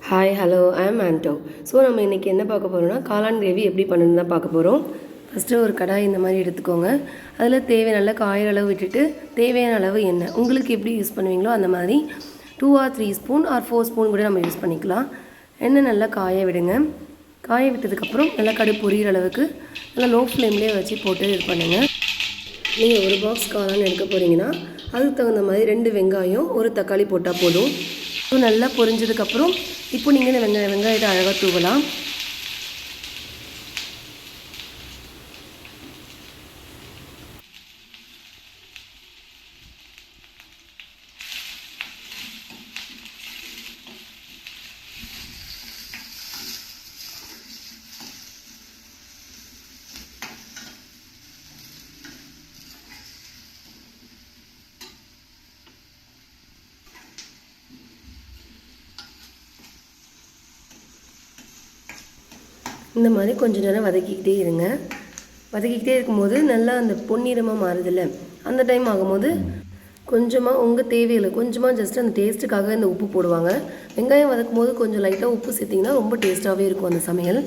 Hi hello I'm Anto. So நம்ம இன்றைக்கி என்ன பார்க்க போகிறோம்னா காளான் கிரேவி எப்படி பண்ணணுன்னு தான் பார்க்க போகிறோம். ஃபஸ்ட்டு ஒரு கடாய் இந்த மாதிரி எடுத்துக்கோங்க. அதில் தேவையான நல்லா காயிற அளவு விட்டுட்டு தேவையான அளவு எண்ணெய் உங்களுக்கு எப்படி யூஸ் பண்ணுவீங்களோ அந்த மாதிரி 2 or 3 ஸ்பூன் ஆர் 4 ஸ்பூன் கூட நம்ம யூஸ் பண்ணிக்கலாம். எண்ணெய் நல்லா காய விடுங்க. காய விட்டதுக்கப்புறம் நல்லா கடுகு பொரியிற அளவுக்கு நல்லா லோ ஃப்ளேம்லேயே வச்சு போட்டு இது பண்ணுங்கள். நீங்கள் ஒரு பாக்ஸ் காளான் எடுக்க போகிறீங்கன்னா அதுக்கு தகுந்த மாதிரி 2 வெங்காயம் 1 தக்காளி போட்டால் போதும். நல்லா பொரிஞ்சதுக்கப்புறம் இப்போ நீங்கள் இந்த வெங்காயத்தை அழகாக தூவலாம். இந்த மாதிரி கொஞ்சம் நேரம் வதக்கிக்கிட்டே இருங்க. வதக்கிக்கிட்டே இருக்கும்போது நல்லா அந்த பொன்னிறமாக மாறுதில்ல, அந்த டைம் ஆகும்போது கொஞ்சமாக உங்கள் தேவையில்லை கொஞ்சமாக ஜஸ்ட் அந்த டேஸ்ட்டுக்காக இந்த உப்பு போடுவாங்க. வெங்காயம் வதக்கும் போது கொஞ்சம் லைட்டாக உப்பு சேர்த்திங்கன்னா ரொம்ப டேஸ்ட்டாகவே இருக்கும் அந்த சமையல்.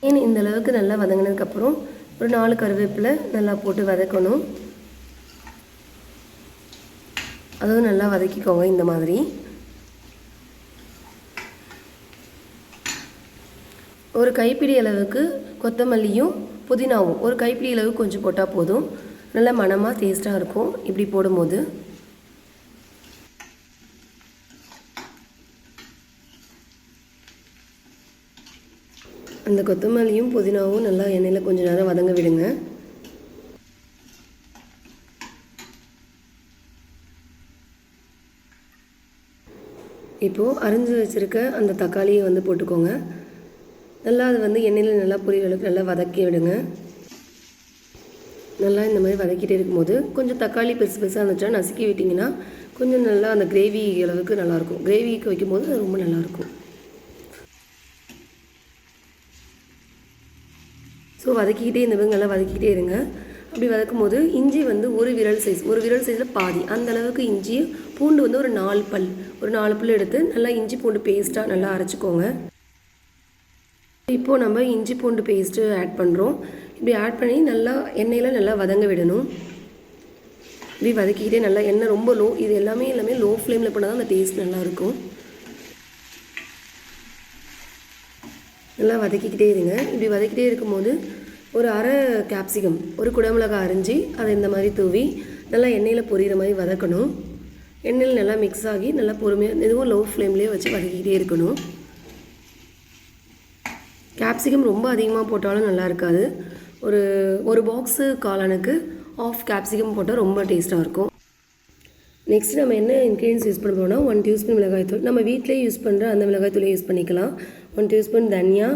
ஏன் இந்த அளவுக்கு நல்லா வதங்கினதுக்கப்புறம் ஒரு 4 கருவேப்பிலை நல்லா போட்டு வதக்கணும். அதுவும் நல்லா வதக்கிக்கோங்க. இந்த மாதிரி ஒரு கைப்பிடி அளவுக்கு கொத்தமல்லியும் புதினாவும் ஒரு கைப்பிடி அளவுக்கு கொஞ்சம் போட்டால் போதும். நல்லா மணமாக டேஸ்ட்டாக இருக்கும் இப்படி போடும்போது. அந்த கொத்தமல்லியும் புதினாவும் நல்லா எண்ணெயில் கொஞ்சம் நேரம் வதங்க விடுங்க. இப்போது அரிஞ்சு வச்சுருக்க அந்த தக்காளியை போட்டுக்கோங்க. நல்லா அது எண்ணெயில் நல்லா பொரியிற அளவுக்கு நல்லா வதக்கி விடுங்க. நல்லா இந்த மாதிரி வதக்கிட்டே இருக்கும்போது கொஞ்சம் தக்காளி பெருசு பெருசாக இருந்துச்சுன்னா நசுக்கி விட்டிங்கன்னா கொஞ்சம் நல்லா அந்த கிரேவி அளவுக்கு நல்லாயிருக்கும். கிரேவிக்கு வைக்கும்போது அது ரொம்ப நல்லாயிருக்கும். ஸோ வதக்கிக்கிட்டே இந்த நல்லா வதக்கிக்கிட்டே இருங்க. அப்படி வதக்கும் போது இஞ்சி ஒரு விரல் சைஸில் பாதி அந்த அளவுக்கு இஞ்சி, பூண்டு ஒரு 4 பல் எடுத்து நல்லா இஞ்சி பூண்டு பேஸ்ட்டாக நல்லா அரைச்சிக்கோங்க. இப்போது நம்ம இஞ்சி பூண்டு பேஸ்ட்டு ஆட் பண்ணுறோம். இப்படி ஆட் பண்ணி நல்லா எண்ணெயில் நல்லா வதங்க விடணும். இப்படி வதக்கிக்கிட்டே நல்லா எண்ணெய் ரொம்ப இது எல்லாமே லோ ஃப்ளேமில் பண்ணால் தான் அந்த டேஸ்ட் நல்லாயிருக்கும். நல்லா வதக்கிக்கிட்டே இருங்க. இப்படி வதக்கிட்டே இருக்கும்போது ஒரு அரை கேப்சிகம் ஒரு குடமிளகாய் அரிஞ்சு அதை இந்த மாதிரி தூவி நல்லா எண்ணெயில் பொரியிற மாதிரி வதக்கணும். எண்ணெயில் நல்லா மிக்ஸ் ஆகி நல்லா பொறுமையாக எதுவும் லோ ஃப்ளேம்லேயே வச்சு வதக்கிக்கிட்டே இருக்கணும். கேப்சிகம் ரொம்ப அதிகமாக போட்டாலும் நல்லா இருக்காது. ஒரு பாக்ஸு காளானுக்கு 1/2 கேப்சிகம் போட்டால் ரொம்ப டேஸ்ட்டாக இருக்கும். நெக்ஸ்ட் நம்ம என்ன இன்க்ரீடியன்ஸ் யூஸ் பண்ண போனால் 1 டீஸ்பூன் மிளகாய்த்தூள், நம்ம வீட்டிலே யூஸ் பண்ணுற அந்த மிளகாய்த்தூளை யூஸ் பண்ணிக்கலாம். 1 டீஸ்பூன் தனியா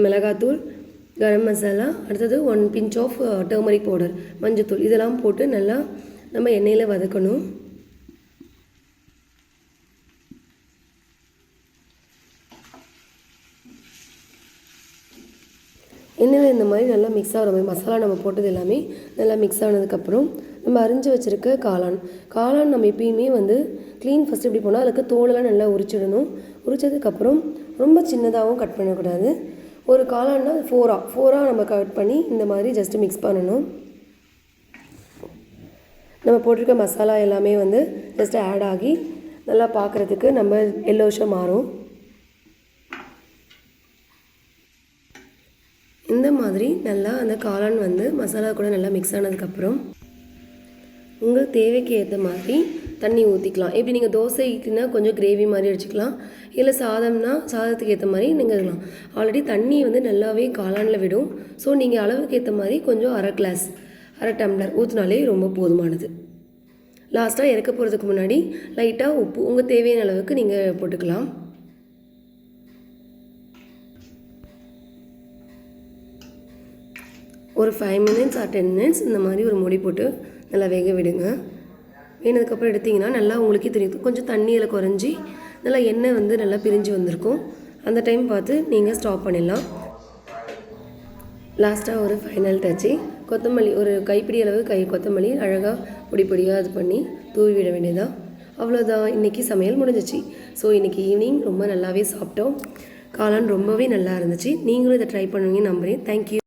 மிளகாத்தூள், கரம் மசாலா, அடுத்தது 1 பிஞ்ச் ஆஃப் டர்மரிக் பவுடர் மஞ்சத்தூள், இதெல்லாம் போட்டு நல்லா நம்ம எண்ணெயில் வதக்கணும். எண்ணெயில் இந்த மாதிரி நல்லா மிக்ஸ் ஆகிற மாதிரி மசாலா நம்ம போட்டது எல்லாமே நல்லா மிக்ஸ் ஆனதுக்கப்புறம் நம்ம அரிஞ்சு வச்சுருக்க காளான் நம்ம எப்பயுமே க்ளீன் ஃபஸ்ட்டு எப்படி போனால் அதுக்கு தோலெல்லாம் நல்லா உரிச்சிடணும். உரிச்சதுக்கப்புறம் ரொம்ப சின்னதாகவும் கட் பண்ணக்கூடாது. ஒரு காளான்னா ஃபோராக நம்ம கட் பண்ணி இந்த மாதிரி ஜஸ்ட்டு மிக்ஸ் பண்ணணும். நம்ம போட்டிருக்க மசாலா எல்லாமே ஜஸ்ட்டு ஆட் ஆகி நல்லா பார்க்குறதுக்கு நம்ம எல்லோஷாக மாறும். இந்த மாதிரி நல்லா அந்த காளான் மசாலா கூட நல்லா மிக்ஸ் ஆனதுக்கப்புறம் உங்கள் தேவைக்கு ஏற்ற மாதிரி தண்ணி ஊற்றிக்கலாம். எப்படி நீங்கள் தோசை இட்லினா கொஞ்சம் கிரேவி மாதிரி வச்சுக்கலாம், இல்லை சாதத்துக்கு ஏற்ற மாதிரி நீங்கள் இருக்கலாம். ஆல்ரெடி தண்ணி நல்லாவே காளானில் விடும். ஸோ நீங்கள் அளவுக்கு ஏற்ற மாதிரி கொஞ்சம் அரை டம்ளர் ஊற்றினாலே ரொம்ப போதுமானது. லாஸ்ட்டாக இறக்க போகிறதுக்கு முன்னாடி லைட்டாக உப்பு உங்கள் தேவையான அளவுக்கு நீங்கள் போட்டுக்கலாம். ஒரு 5 மினிட்ஸ் ஆர் 10 மினிட்ஸ் இந்த மாதிரி ஒரு மூடி போட்டு நல்லா வேக விடுங்க. வேனதுக்கப்புறம் எடுத்திங்கன்னா நல்லா உங்களுக்கே தெரியும் கொஞ்சம் தண்ணியில் குறைஞ்சி நல்லா எண்ணெய் நல்லா பிரிஞ்சு வந்திருக்கும். அந்த டைம் பார்த்து நீங்கள் ஸ்டாப் பண்ணிடலாம். லாஸ்ட்டாக ஒரு ஃபைனல் டச்சு கொத்தமல்லி ஒரு கைப்பிடி அளவு கொத்தமல்லி அழகாக பொடியாக இது பண்ணி தூவி விட வேண்டியதாக. அவ்வளோதான், இன்றைக்கி சமையல் முடிஞ்சிச்சு. ஸோ இன்றைக்கி ஈவினிங் ரொம்ப நல்லாவே சாப்பிட்டோம். காளான் ரொம்பவே நல்லா இருந்துச்சு. நீங்களும் இதை ட்ரை பண்ணுவீங்கன்னு நம்புகிறேன். தேங்க்யூ.